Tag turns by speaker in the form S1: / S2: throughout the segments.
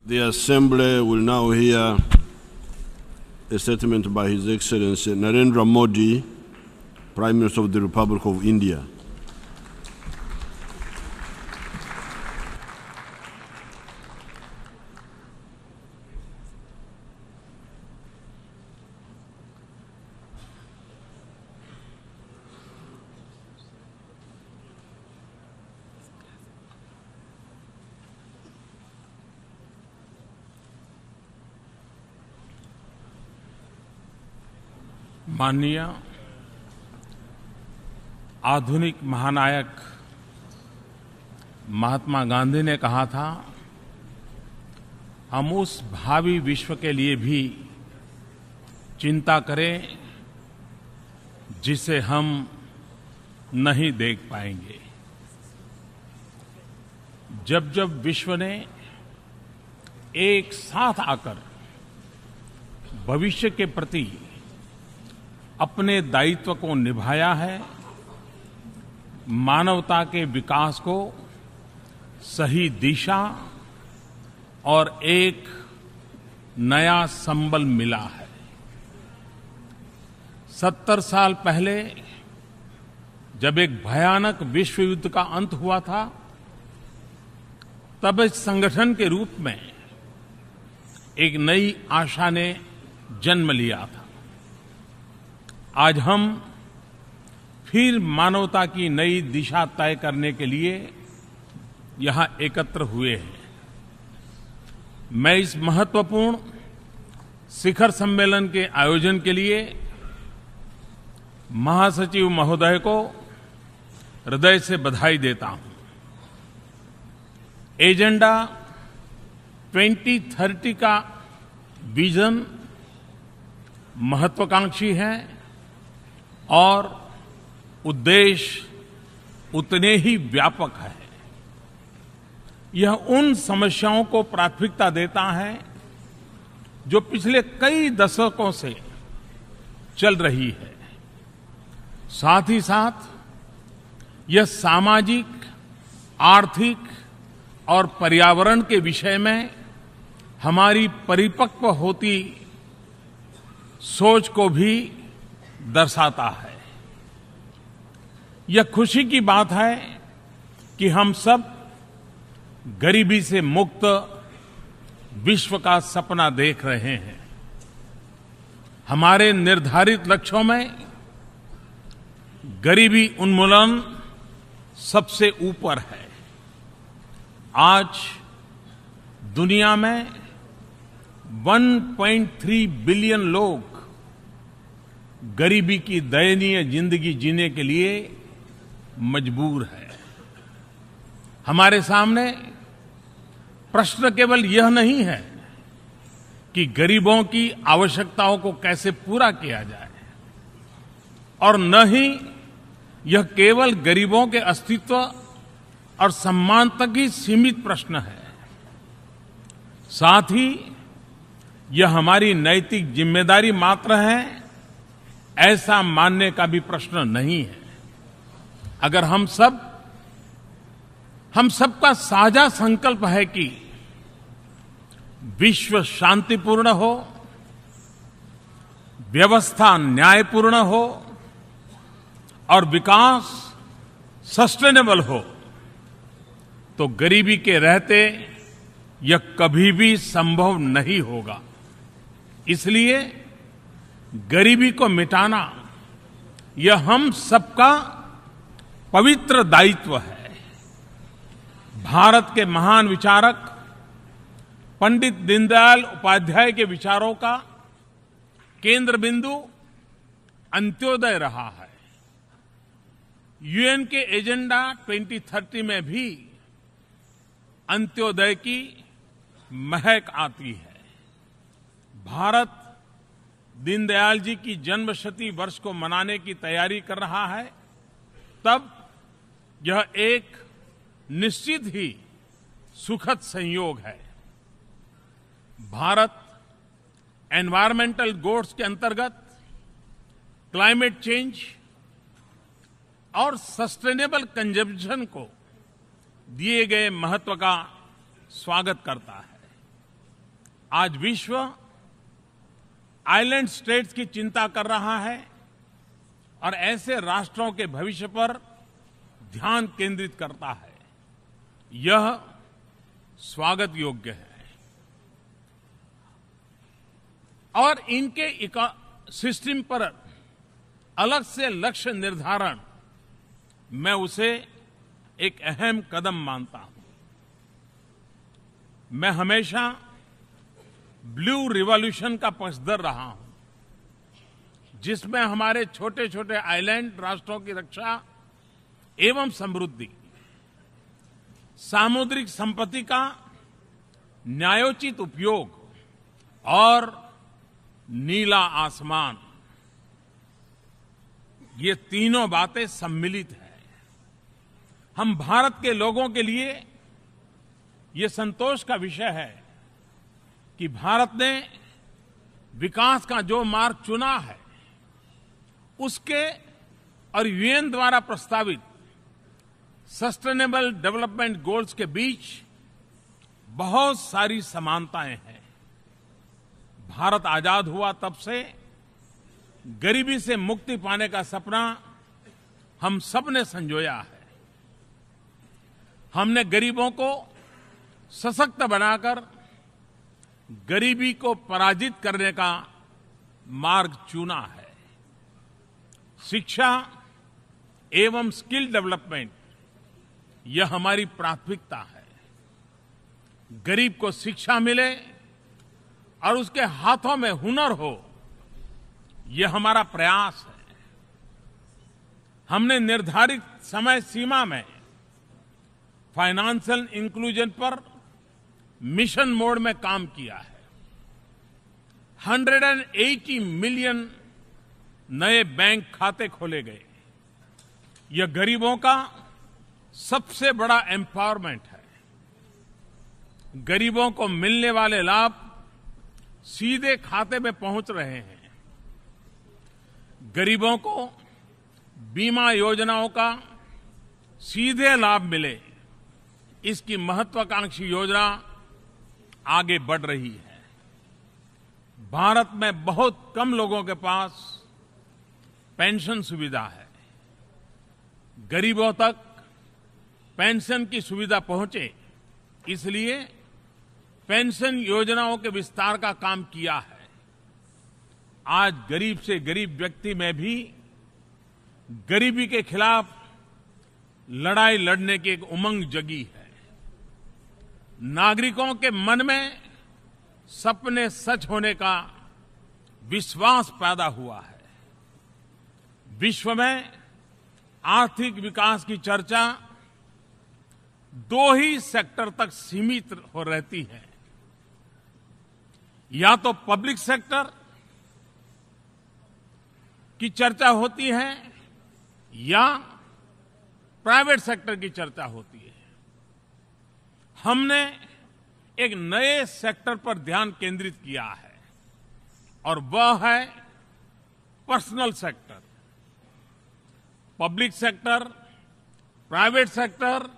S1: The Assembly will now hear a statement by His Excellency Narendra Modi, Prime Minister of the Republic of India.
S2: माननीय आधुनिक महानायक महात्मा गांधी ने कहा था, हम उस भावी विश्व के लिए भी चिंता करें जिसे हम नहीं देख पाएंगे। जब जब विश्व ने एक साथ आकर भविष्य के प्रति अपने दायित्व को निभाया है, मानवता के विकास को सही दिशा और एक नया संबल मिला है। 70 साल पहले जब एक भयानक विश्व युद्ध का अंत हुआ था, तब इस संगठन के रूप में एक नई आशा ने जन्म लिया था। आज हम फिर मानवता की नई दिशा तय करने के लिए यहां एकत्र हुए हैं। मैं इस महत्वपूर्ण शिखर सम्मेलन के आयोजन के लिए महासचिव महोदय को हृदय से बधाई देता हूं। एजेंडा 2030 का विजन महत्वाकांक्षी है और उद्देश्य उतने ही व्यापक है। यह उन समस्याओं को प्राथमिकता देता है जो पिछले कई दशकों से चल रही है। साथ ही साथ यह सामाजिक, आर्थिक और पर्यावरण के विषय में हमारी परिपक्व होती सोच को भी दर्शाता है। यह खुशी की बात है कि हम सब गरीबी से मुक्त विश्व का सपना देख रहे हैं। हमारे निर्धारित लक्ष्यों में गरीबी उन्मूलन सबसे ऊपर है। आज दुनिया में 1.3 बिलियन लोग गरीबी की दयनीय जिंदगी जीने के लिए मजबूर है। हमारे सामने प्रश्न केवल यह नहीं है कि गरीबों की आवश्यकताओं को कैसे पूरा किया जाए, और न ही यह केवल गरीबों के अस्तित्व और सम्मान तक ही सीमित प्रश्न है। साथ ही यह हमारी नैतिक जिम्मेदारी मात्र है, ऐसा मानने का भी प्रश्न नहीं है। अगर हम सबका साझा संकल्प है कि विश्व शांतिपूर्ण हो, व्यवस्था न्यायपूर्ण हो और विकास सस्टेनेबल हो, तो गरीबी के रहते यह कभी भी संभव नहीं होगा। इसलिए गरीबी को मिटाना यह हम सबका पवित्र दायित्व है। भारत के महान विचारक पंडित दीनदयाल उपाध्याय के विचारों का केंद्र बिंदु अंत्योदय रहा है। यूएन के एजेंडा 2030 में भी अंत्योदय की महक आती है। भारत दीनदयाल जी की जन्मशती वर्ष को मनाने की तैयारी कर रहा है, तब यह एक निश्चित ही सुखद संयोग है। भारत एनवायरमेंटल गोल्स के अंतर्गत क्लाइमेट चेंज और सस्टेनेबल कंजम्पशन को दिए गए महत्व का स्वागत करता है। आज विश्व आइलैंड स्टेट्स की चिंता कर रहा है और ऐसे राष्ट्रों के भविष्य पर ध्यान केंद्रित करता है। यह स्वागत योग्य है और इनके सिस्टम पर अलग से लक्ष्य निर्धारण मैं उसे एक अहम कदम मानता हूं। मैं हमेशा ब्लू रिवॉल्यूशन का पक्षधर रहा हूं, जिसमें हमारे छोटे छोटे आइलैंड राष्ट्रों की रक्षा एवं समृद्धि, सामुद्रिक संपत्ति का न्यायोचित उपयोग और नीला आसमान, ये तीनों बातें सम्मिलित हैं। हम भारत के लोगों के लिए ये संतोष का विषय है कि भारत ने विकास का जो मार्ग चुना है, उसके और यूएन द्वारा प्रस्तावित सस्टेनेबल डेवलपमेंट गोल्स के बीच बहुत सारी समानताएं हैं। भारत आजाद हुआ तब से गरीबी से मुक्ति पाने का सपना हम सब ने संजोया है। हमने गरीबों को सशक्त बनाकर गरीबी को पराजित करने का मार्ग चुना है। शिक्षा एवं स्किल डेवलपमेंट यह हमारी प्राथमिकता है। गरीब को शिक्षा मिले और उसके हाथों में हुनर हो, यह हमारा प्रयास है। हमने निर्धारित समय सीमा में फाइनेंशियल इंक्लूजन पर मिशन मोड में काम किया है। 180 मिलियन नए बैंक खाते खोले गए। यह गरीबों का सबसे बड़ा एम्पावरमेंट है। गरीबों को मिलने वाले लाभ सीधे खाते में पहुंच रहे हैं। गरीबों को बीमा योजनाओं का सीधे लाभ मिले, इसकी महत्वाकांक्षी योजना आगे बढ़ रही है। भारत में बहुत कम लोगों के पास पेंशन सुविधा है। गरीबों तक पेंशन की सुविधा पहुंचे, इसलिए पेंशन योजनाओं के विस्तार का काम किया है। आज गरीब से गरीब व्यक्ति में भी गरीबी के खिलाफ लड़ाई लड़ने की एक उमंग जगी है। नागरिकों के मन में सपने सच होने का विश्वास पैदा हुआ है। विश्व में आर्थिक विकास की चर्चा दो ही सेक्टर तक सीमित हो रहती है, या तो पब्लिक सेक्टर की चर्चा होती है या प्राइवेट सेक्टर की चर्चा होती है। हमने एक नए सेक्टर पर ध्यान केंद्रित किया है और वह है personal sector. Public sector, private sector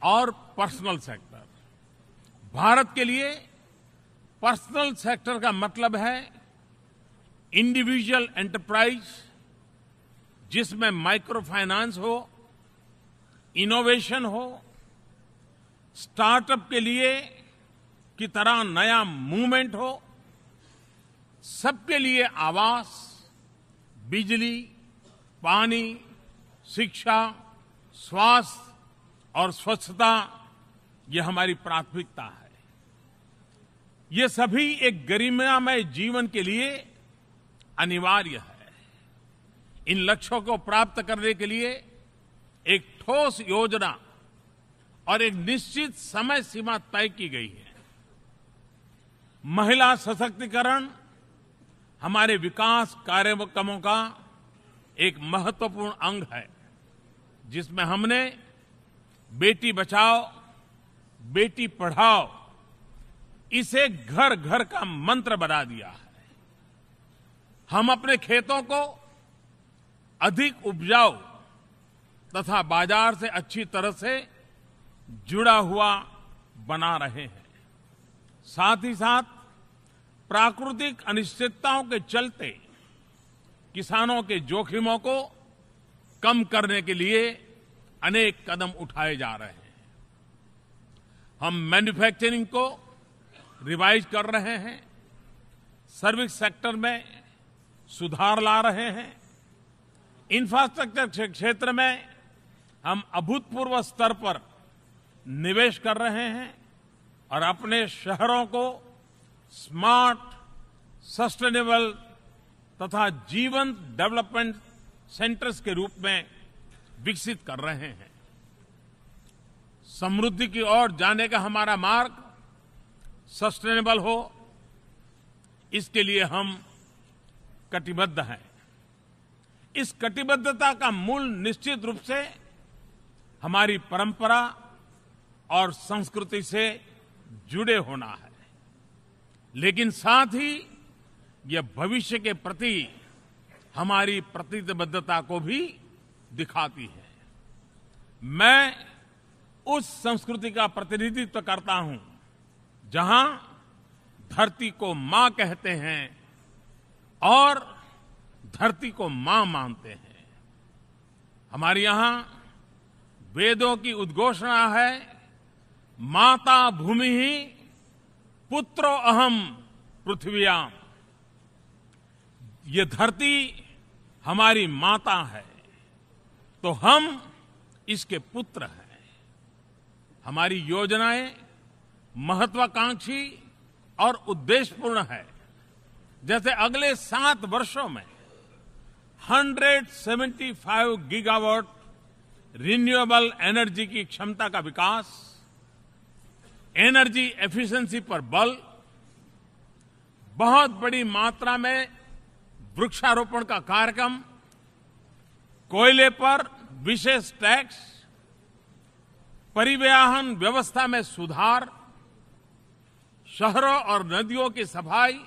S2: और पर्सनल सेक्टर। भारत के लिए पर्सनल सेक्टर का मतलब है इंडिविजुअल एंटरप्राइज, जिसमें माइक्रो फाइनेंस हो, इनोवेशन हो, स्टार्टअप के लिए की तरह नया मूवमेंट हो, सबके लिए आवास, बिजली, पानी, शिक्षा, स्वास्थ्य और स्वच्छता, ये हमारी प्राथमिकता है। ये सभी एक गरिमामय जीवन के लिए अनिवार्य है। इन लक्ष्यों को प्राप्त करने के लिए एक ठोस योजना और एक निश्चित समय सीमा तय की गई है। महिला सशक्तिकरण हमारे विकास कार्यक्रमों का एक महत्वपूर्ण अंग है, जिसमें हमने बेटी बचाओ, बेटी पढ़ाओ इसे घर घर का मंत्र बना दिया है। हम अपने खेतों को अधिक उपजाऊ तथा बाजार से अच्छी तरह से जुड़ा हुआ बना रहे हैं। साथ ही साथ प्राकृतिक अनिश्चितताओं के चलते किसानों के जोखिमों को कम करने के लिए अनेक कदम उठाए जा रहे हैं। हम मैन्युफैक्चरिंग को रिवाइज कर रहे हैं, सर्विस सेक्टर में सुधार ला रहे हैं, इंफ्रास्ट्रक्चर क्षेत्र में हम अभूतपूर्व स्तर पर निवेश कर रहे हैं और अपने शहरों को स्मार्ट, सस्टेनेबल तथा जीवंत डेवलपमेंट सेंटर्स के रूप में विकसित कर रहे हैं। समृद्धि की ओर जाने का हमारा मार्ग सस्टेनेबल हो, इसके लिए हम कटिबद्ध हैं। इस कटिबद्धता का मूल निश्चित रूप से हमारी परंपरा और संस्कृति से जुड़े होना है, लेकिन साथ ही यह भविष्य के प्रति हमारी प्रतिबद्धता को भी दिखाती है। मैं उस संस्कृति का प्रतिनिधित्व करता हूं जहां धरती को मां कहते हैं और धरती को मां मानते हैं। हमारे यहां वेदों की उद्घोषणा है, माता भूमि ही पुत्रो अहम पृथ्व्याम। ये धरती हमारी माता है तो हम इसके पुत्र हैं। हमारी योजनाएं महत्वाकांक्षी और उद्देश्यपूर्ण है। जैसे अगले 7 वर्षों में 175 गीगावाट रिन्यूएबल एनर्जी की क्षमता का विकास, एनर्जी एफिशिएंसी पर बल, बहुत बड़ी मात्रा में वृक्षारोपण का कार्यक्रम, कोयले पर विशेष टैक्स, परिवहन व्यवस्था में सुधार, शहरों और नदियों की सफाई,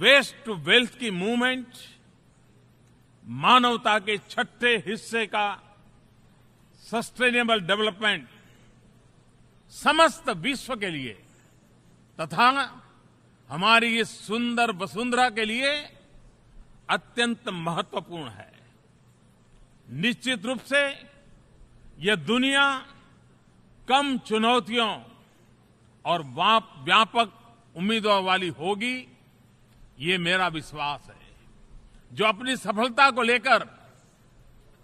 S2: वेस्ट टू वेल्थ की मूवमेंट, मानवता के छठे हिस्से का सस्टेनेबल डेवलपमेंट समस्त विश्व के लिए तथा हमारी इस सुंदर वसुंधरा के लिए अत्यंत महत्वपूर्ण है। निश्चित रूप से यह दुनिया कम चुनौतियों और व्यापक उम्मीदों वाली होगी, ये मेरा विश्वास है, जो अपनी सफलता को लेकर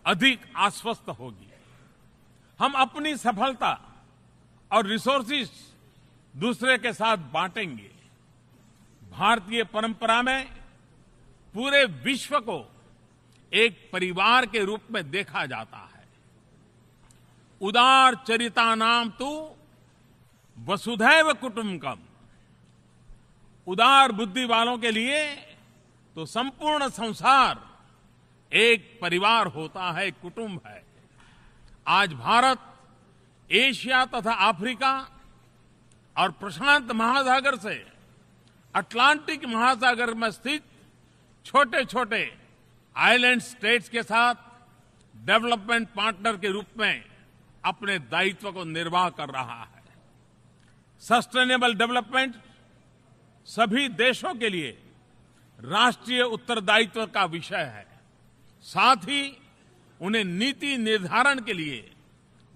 S2: अधिक आश्वस्त होगी। हम अपनी सफलता और रिसोर्सेज दूसरे के साथ बांटेंगे। भारतीय परंपरा में पूरे विश्व को एक परिवार के रूप में देखा जाता है। उदार चरिता नाम तु वसुधैव कुटुंबकम। उदार बुद्धि वालों के लिए तो संपूर्ण संसार एक परिवार होता है, एक कुटुंब है। आज भारत एशिया तथा अफ्रीका और प्रशांत महासागर से अटलांटिक महासागर में स्थित छोटे छोटे आइलैंड स्टेट्स के साथ डेवलपमेंट पार्टनर के रूप में अपने दायित्व को निर्वाह कर रहा है। सस्टेनेबल डेवलपमेंट सभी देशों के लिए राष्ट्रीय उत्तरदायित्व का विषय है। साथ ही उन्हें नीति निर्धारण के लिए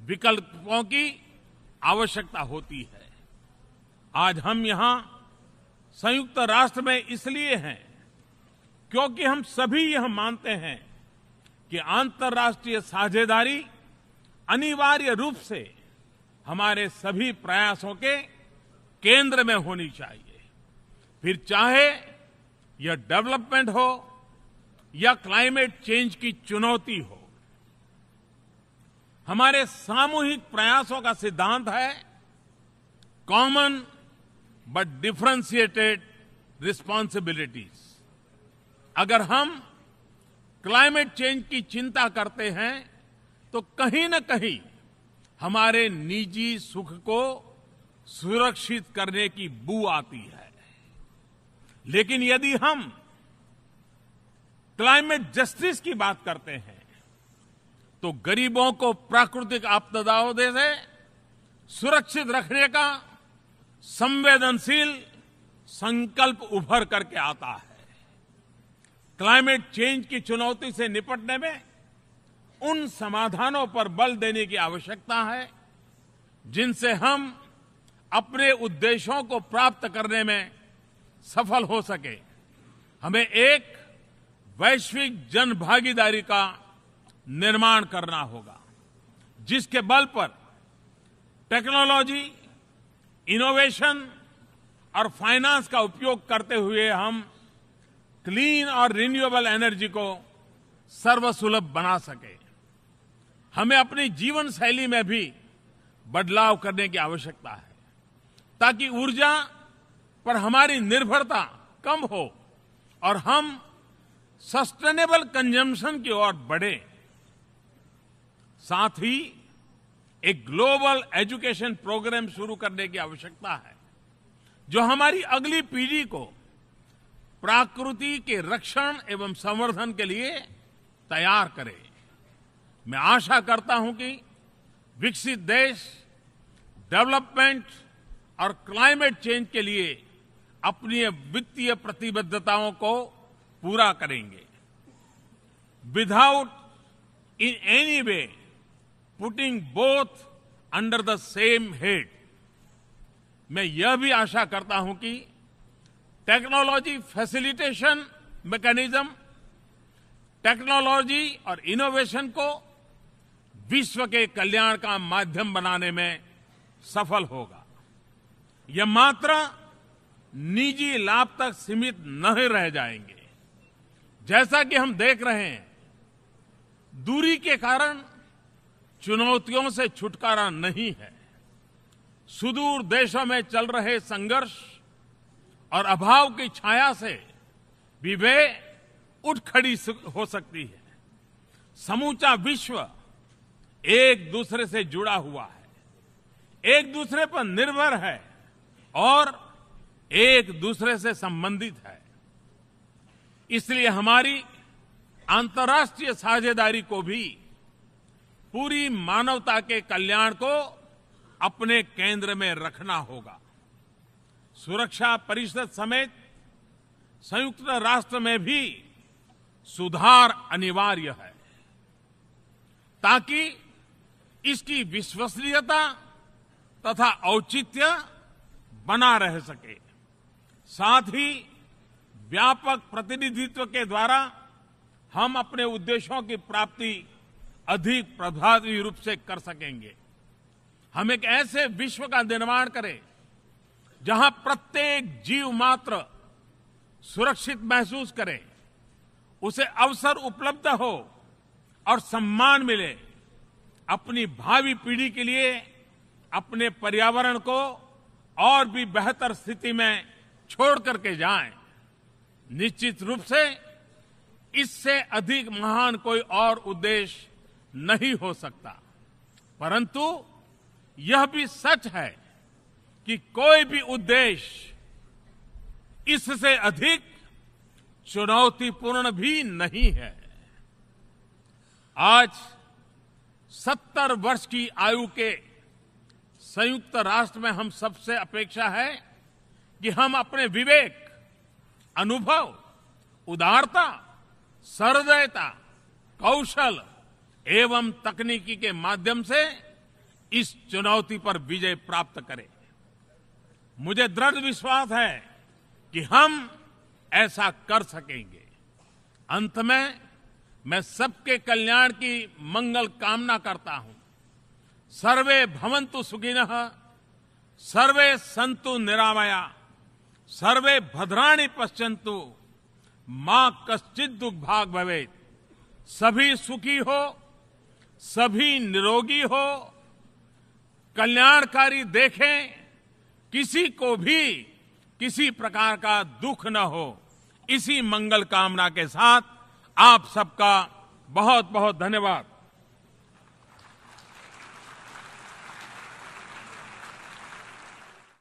S2: विकल्पों की आवश्यकता होती है। आज हम यहां संयुक्त राष्ट्र में इसलिए हैं क्योंकि हम सभी यह मानते हैं कि अंतर्राष्ट्रीय साझेदारी अनिवार्य रूप से हमारे सभी प्रयासों के केंद्र में होनी चाहिए। फिर चाहे यह डेवलपमेंट हो या क्लाइमेट चेंज की चुनौती हो, हमारे सामूहिक प्रयासों का सिद्धांत है कॉमन बट डिफरेंशिएटेड रिस्पॉन्सिबिलिटीज। अगर हम क्लाइमेट चेंज की चिंता करते हैं तो कहीं न कहीं हमारे निजी सुख को सुरक्षित करने की बू आती है। लेकिन यदि हम क्लाइमेट जस्टिस की बात करते हैं तो गरीबों को प्राकृतिक आपदाओं से सुरक्षित रखने का संवेदनशील संकल्प उभर करके आता है। क्लाइमेट चेंज की चुनौती से निपटने में उन समाधानों पर बल देने की आवश्यकता है जिनसे हम अपने उद्देश्यों को प्राप्त करने में सफल हो सके। हमें एक वैश्विक जनभागीदारी का निर्माण करना होगा जिसके बल पर टेक्नोलॉजी, इनोवेशन और फाइनेंस का उपयोग करते हुए हम क्लीन और रिन्यूएबल एनर्जी को सर्वसुलभ बना सके। हमें अपनी जीवन शैली में भी बदलाव करने की आवश्यकता है ताकि ऊर्जा पर हमारी निर्भरता कम हो और हम सस्टेनेबल कंजम्पशन की ओर बढ़े। साथ ही एक ग्लोबल एजुकेशन प्रोग्राम शुरू करने की आवश्यकता है जो हमारी अगली पीढ़ी को प्रकृति के रक्षण एवं संवर्धन के लिए तैयार करे। मैं आशा करता हूं कि विकसित देश डेवलपमेंट और क्लाइमेट चेंज के लिए अपनी वित्तीय प्रतिबद्धताओं को पूरा करेंगे without in any way putting both under the same head. मैं यह भी आशा करता हूं कि टेक्नोलॉजी फैसिलिटेशन मैकेनिज्म टेक्नोलॉजी और इनोवेशन को विश्व के कल्याण का माध्यम बनाने में सफल होगा। यह मात्र निजी लाभ तक सीमित नहीं रह जाएंगे। जैसा कि हम देख रहे हैं, दूरी के कारण चुनौतियों से छुटकारा नहीं है। सुदूर देशों में चल रहे संघर्ष और अभाव की छाया से भी वे उठ खड़ी हो सकती है। समूचा विश्व एक दूसरे से जुड़ा हुआ है, एक दूसरे पर निर्भर है और एक दूसरे से संबंधित है। इसलिए हमारी अंतर्राष्ट्रीय साझेदारी को भी पूरी मानवता के कल्याण को अपने केंद्र में रखना होगा। सुरक्षा परिषद समेत संयुक्त राष्ट्र में भी सुधार अनिवार्य है ताकि इसकी विश्वसनीयता तथा औचित्य बना रह सके। साथ ही व्यापक प्रतिनिधित्व के द्वारा हम अपने उद्देश्यों की प्राप्ति अधिक प्रभावी रूप से कर सकेंगे। हम एक ऐसे विश्व का निर्माण करें जहां प्रत्येक जीव मात्र सुरक्षित महसूस करे, उसे अवसर उपलब्ध हो और सम्मान मिले। अपनी भावी पीढ़ी के लिए अपने पर्यावरण को और भी बेहतर स्थिति में छोड़ करके जाएं। निश्चित रूप से इससे अधिक महान कोई और उद्देश्य नहीं हो सकता, परंतु यह भी सच है कि कोई भी उद्देश्य इससे अधिक चुनौतीपूर्ण भी नहीं है। आज 70 वर्ष की आयु के संयुक्त राष्ट्र में हम सबसे अपेक्षा है कि हम अपने विवेक, अनुभव, उदारता, सहृदयता, कौशल एवं तकनीकी के माध्यम से इस चुनौती पर विजय प्राप्त करें। मुझे दृढ़ विश्वास है कि हम ऐसा कर सकेंगे। अंत में मैं सबके कल्याण की मंगल कामना करता हूं। सर्वे भवन्तु सुखिनः, सर्वे सन्तु निरामया, सर्वे भद्राणि पश्यन्तु, मां कश्चित् दुर्भाग् भवेत्। सभी सुखी हो, सभी निरोगी हो, कल्याणकारी देखें, किसी को भी किसी प्रकार का दुख न हो। इसी मंगल कामना के साथ आप सबका बहुत बहुत धन्यवाद।